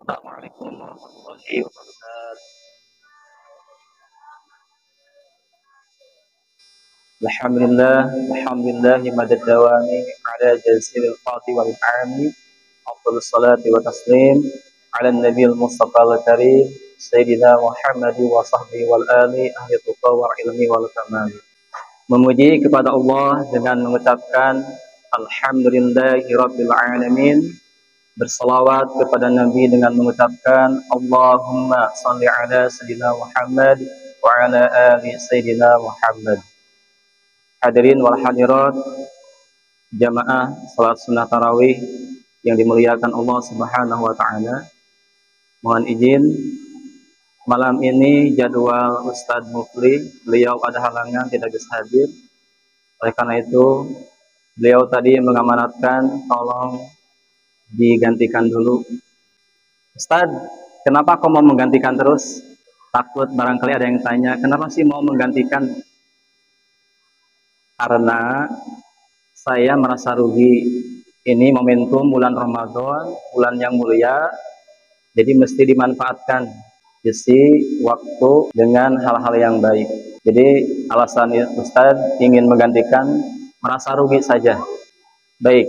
Assalamualaikum warahmatullahi wabarakatuh. Alhamdulillah, alhamdulillah madad dawami ala jaziril qati wal armi. Afdhalus salati wa taslim ala nabiyil mustafa al karim sayyidina Muhammad wa sahbihi wal ali ahli tuqa wal ilmi wal kamal. Memuji kepada Allah dengan mengucapkan alhamdulillahi rabbil alamin. Bersalawat kepada Nabi dengan mengucapkan Allahumma salli ala Sayyidina Muhammad wa ala ali Sayyidina Muhammad. Hadirin wal hadirat, jamaah salat sunnah tarawih yang dimuliakan Allah Subhanahu wa taala. Mohon izin, malam ini jadwal Ustadz Mufli, beliau ada halangan tidak bisa hadir. Oleh karena itu, beliau tadi mengamanatkan tolong digantikan dulu. Ustadz, kenapa kau mau menggantikan terus? Takut barangkali ada yang tanya, kenapa sih mau menggantikan? Karena saya merasa rugi. Ini momentum bulan Ramadan, bulan yang mulia, jadi mesti dimanfaatkan isi waktu dengan hal-hal yang baik. Jadi alasan Ustadz ingin menggantikan, merasa rugi saja. Baik,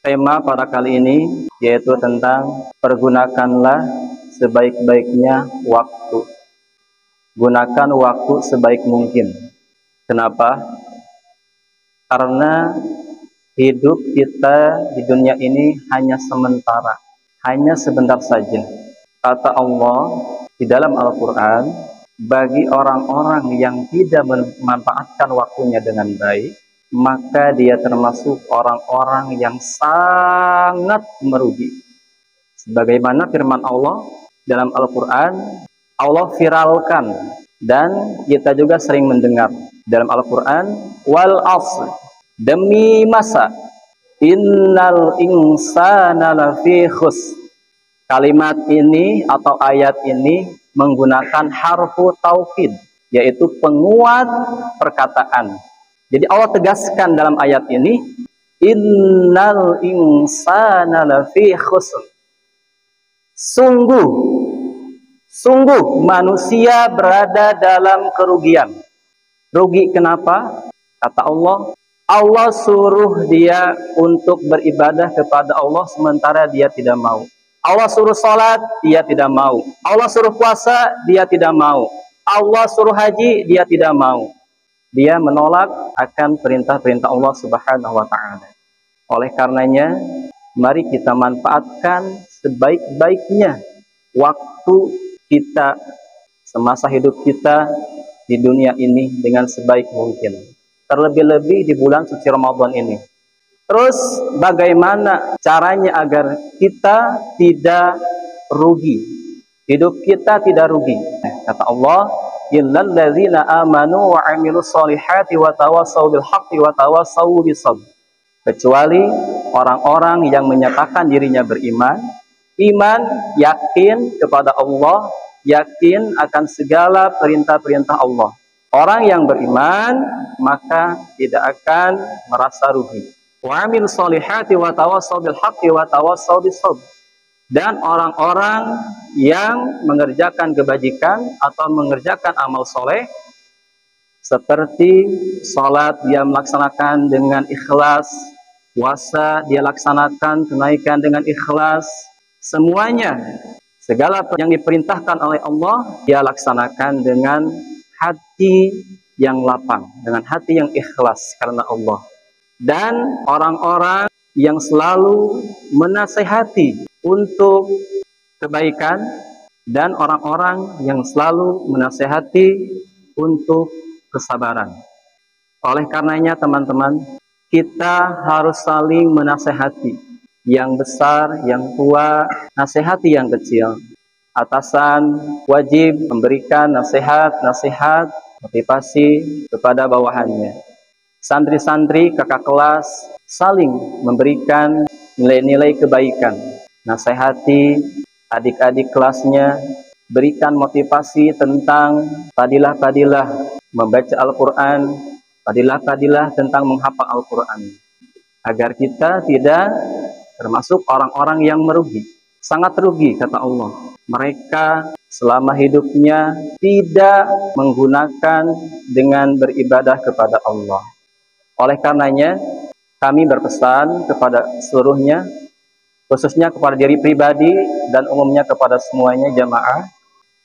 tema pada kali ini yaitu tentang pergunakanlah sebaik-baiknya waktu. Gunakan waktu sebaik mungkin. Kenapa? Karena hidup kita di dunia ini hanya sementara, hanya sebentar saja. Kata Allah di dalam Al-Quran, bagi orang-orang yang tidak memanfaatkan waktunya dengan baik, maka dia termasuk orang-orang yang sangat merugi. Sebagaimana firman Allah dalam Al-Quran, Allah viralkan dan kita juga sering mendengar dalam Al-Quran, wal asr, demi masa, innal insana lafi khus. Kalimat ini atau ayat ini menggunakan harfu taukid, yaitu penguat perkataan. Jadi Allah tegaskan dalam ayat ini, innal insana lafi khusr. Sungguh manusia berada dalam kerugian. Rugi kenapa? Kata Allah, Allah suruh dia untuk beribadah kepada Allah sementara dia tidak mau. Allah suruh sholat, dia tidak mau. Allah suruh puasa, dia tidak mau. Allah suruh haji, dia tidak mau. Dia menolak akan perintah-perintah Allah Subhanahu wa taala. Oleh karenanya, mari kita manfaatkan sebaik-baiknya waktu kita semasa hidup kita di dunia ini dengan sebaik mungkin. Terlebih-lebih di bulan suci Ramadan ini. Terus bagaimana caranya agar kita tidak rugi? Hidup kita tidak rugi. Kata Allah, illal ladzina amanu wa 'amilus solihati wa tawassaw bil haqqi wa tawassaw bis sabr. Kecuali orang-orang yang menyatakan dirinya beriman, iman, yakin kepada Allah, yakin akan segala perintah-perintah Allah. Orang yang beriman maka tidak akan merasa rugi. Wa 'amilus solihati wa tawassaw bil haqqi wa tawassaw bis sabr. Dan orang-orang yang mengerjakan kebajikan atau mengerjakan amal soleh seperti sholat dia melaksanakan dengan ikhlas, puasa dia laksanakan tunaikan dengan ikhlas, semuanya segala yang diperintahkan oleh Allah dia laksanakan dengan hati yang lapang, dengan hati yang ikhlas karena Allah. Dan orang-orang yang selalu menasehati untuk kebaikan dan orang-orang yang selalu menasehati untuk kesabaran. Oleh karenanya teman-teman, kita harus saling menasehati. Yang besar, yang tua, nasihati yang kecil. Atasan wajib memberikan nasihat-nasihat motivasi kepada bawahannya. Santri-santri, kakak kelas saling memberikan nilai-nilai kebaikan. Nasihati adik-adik kelasnya, berikan motivasi tentang fadilah-fadilah membaca Al-Quran, fadilah-fadilah tentang menghafal Al-Quran. Agar kita tidak termasuk orang-orang yang merugi. sangat rugi kata Allah. Mereka selama hidupnya tidak menggunakan dengan beribadah kepada Allah. Oleh karenanya, kami berpesan kepada seluruhnya, khususnya kepada diri pribadi dan umumnya kepada semuanya jamaah,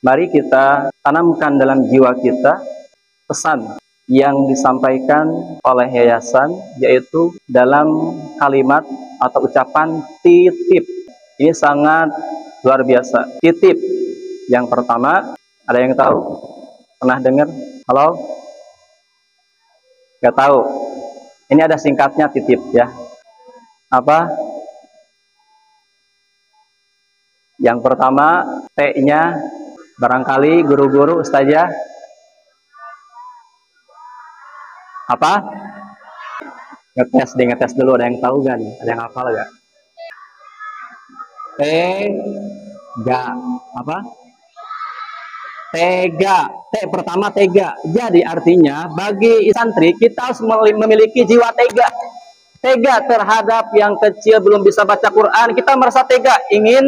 mari kita tanamkan dalam jiwa kita pesan yang disampaikan oleh yayasan, yaitu dalam kalimat atau ucapan titip. Ini sangat luar biasa. Titip. Yang pertama, ada yang tahu? Pernah dengar? Halo? Gak tahu. Ini ada singkatnya titip ya. Apa? Yang pertama, T-nya barangkali guru-guru, ustazah. Apa? Ngetes dulu, ada yang tahu gak nih? Ada yang hafal gak? Tega. Apa? Tega. T pertama tega. Jadi artinya bagi santri kita harus memiliki jiwa tega. Tega terhadap yang kecil belum bisa baca Quran, kita merasa tega ingin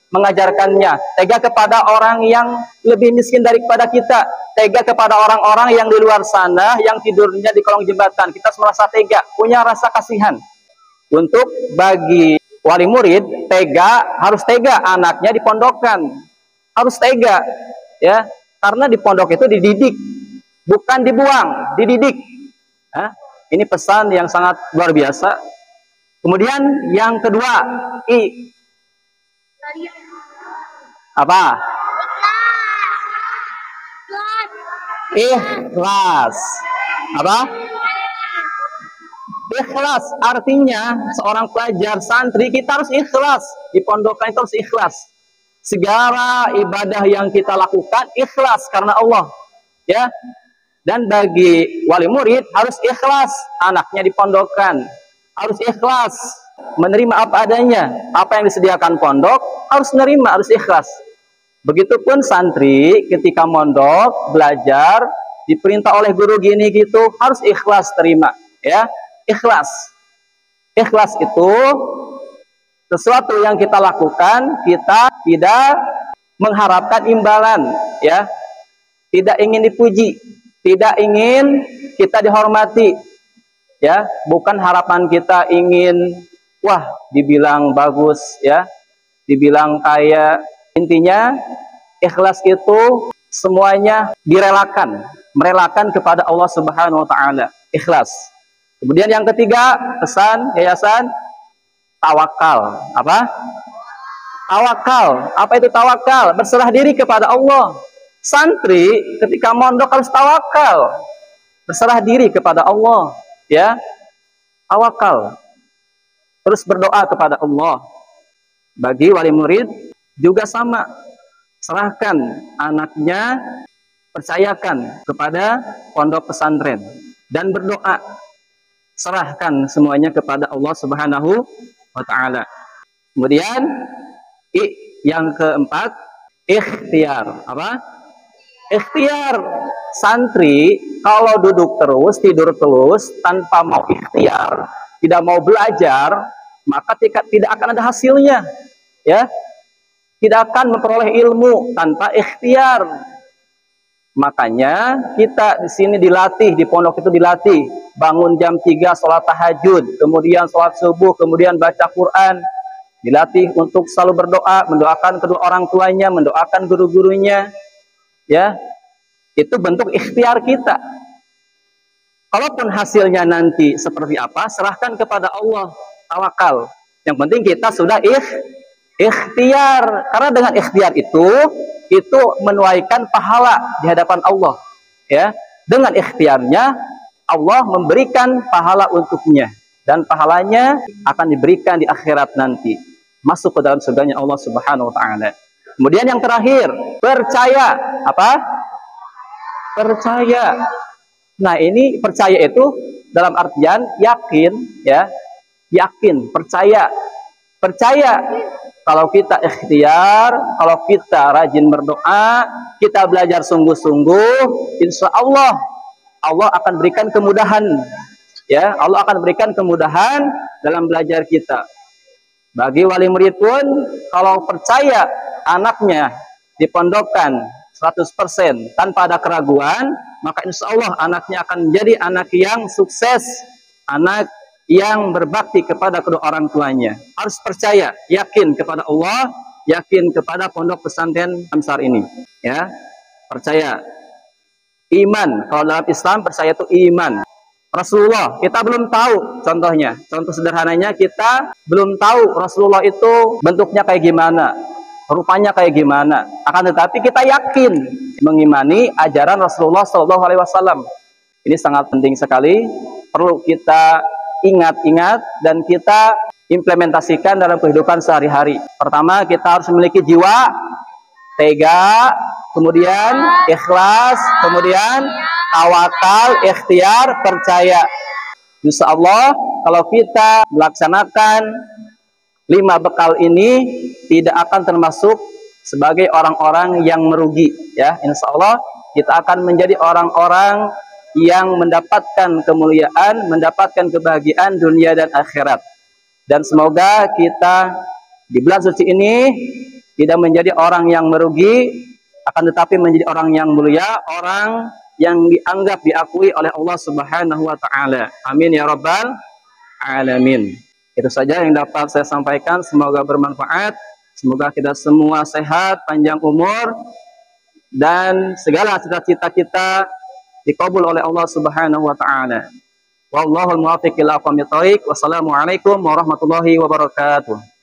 mengajarkannya. Tega kepada orang yang lebih miskin daripada kita. Tega kepada orang-orang yang di luar sana yang tidurnya di kolong jembatan. Kita merasa tega, punya rasa kasihan. Untuk bagi wali murid, tega, harus tega anaknya dipondokkan. Harus tega, ya. Karena di pondok itu dididik, bukan dibuang, dididik. Ini pesan yang sangat luar biasa. Kemudian yang kedua, apa? Ikhlas. Apa? Ikhlas artinya seorang pelajar santri kita harus ikhlas. Di pondokan itu harus ikhlas. Segala ibadah yang kita lakukan ikhlas karena Allah. Ya. Dan bagi wali murid harus ikhlas, anaknya dipondokan harus ikhlas, menerima apa adanya, apa yang disediakan pondok harus menerima, harus ikhlas. Begitupun santri ketika mondok belajar diperintah oleh guru gini gitu harus ikhlas terima, ya. Ikhlas. Ikhlas itu sesuatu yang kita lakukan kita tidak mengharapkan imbalan, ya. Tidak ingin dipuji, tidak ingin kita dihormati, ya, bukan harapan kita ingin wah dibilang bagus, ya, dibilang kaya. Intinya ikhlas itu semuanya direlakan, merelakan kepada Allah Subhanahu wa taala. Ikhlas. Kemudian yang ketiga, pesan yayasan tawakal. Apa? Tawakal. Apa itu tawakal? Berserah diri kepada Allah. Santri ketika mondok harus tawakal, berserah diri kepada Allah, ya, tawakal, terus berdoa kepada Allah. Bagi wali murid juga sama, serahkan anaknya, percayakan kepada pondok pesantren dan berdoa, serahkan semuanya kepada Allah Subhanahu wa taala. Kemudian yang keempat, ikhtiar. Apa? Ikhtiar. Santri kalau duduk terus, tidur terus tanpa mau ikhtiar, tidak mau belajar, maka tidak akan ada hasilnya, ya. Tidak akan memperoleh ilmu tanpa ikhtiar. Makanya kita di sini dilatih, di pondok itu dilatih bangun jam 3 sholat tahajud, kemudian sholat subuh, kemudian baca Quran, dilatih untuk selalu berdoa, mendoakan kedua orang tuanya, mendoakan guru-gurunya. Ya, itu bentuk ikhtiar kita. Kalaupun hasilnya nanti seperti apa, serahkan kepada Allah, tawakal. Yang penting kita sudah ikhtiar. Karena dengan ikhtiar itu menuaikan pahala di hadapan Allah. Ya, dengan ikhtiarnya Allah memberikan pahala untuknya dan pahalanya akan diberikan di akhirat nanti. Masuk ke dalam surganya Allah Subhanahu wa taala. Kemudian yang terakhir, percaya. Apa? Percaya. Nah, ini percaya itu dalam artian yakin, ya. Yakin, percaya. Percaya kalau kita ikhtiar, kalau kita rajin berdoa, kita belajar sungguh-sungguh, insya Allah akan berikan kemudahan. Ya, Allah akan berikan kemudahan dalam belajar kita. Bagi wali murid pun, kalau percaya anaknya dipondokkan 100% tanpa ada keraguan, maka insya Allah anaknya akan menjadi anak yang sukses, anak yang berbakti kepada kedua orang tuanya. Harus percaya, yakin kepada Allah, yakin kepada pondok pesantren Ansar ini. Ya, percaya. Iman, kalau dalam Islam percaya itu iman. Rasulullah, kita belum tahu contohnya. Contoh sederhananya, kita belum tahu Rasulullah itu bentuknya kayak gimana, rupanya kayak gimana. Akan tetapi kita yakin mengimani ajaran Rasulullah SAW. Ini sangat penting sekali, perlu kita ingat-ingat dan kita implementasikan dalam kehidupan sehari-hari. Pertama, kita harus memiliki jiwa tega, kemudian ikhlas, kemudian tawakal, ikhtiar, percaya. Insya Allah kalau kita melaksanakan 5 bekal ini, tidak akan termasuk sebagai orang-orang yang merugi. Ya, insya Allah kita akan menjadi orang-orang yang mendapatkan kemuliaan, mendapatkan kebahagiaan dunia dan akhirat. Dan semoga kita di bulan suci ini tidak menjadi orang yang merugi, akan tetapi menjadi orang yang mulia, orang yang dianggap diakui oleh Allah Subhanahu wa taala. Amin ya rabbal alamin. Itu saja yang dapat saya sampaikan, semoga bermanfaat, semoga kita semua sehat, panjang umur, dan segala cita-cita kita dikabul oleh Allah Subhanahu wa taala. Wallahul muwaffiq ila aqwamit thoriq. Wassalamualaikum warahmatullahi wabarakatuh.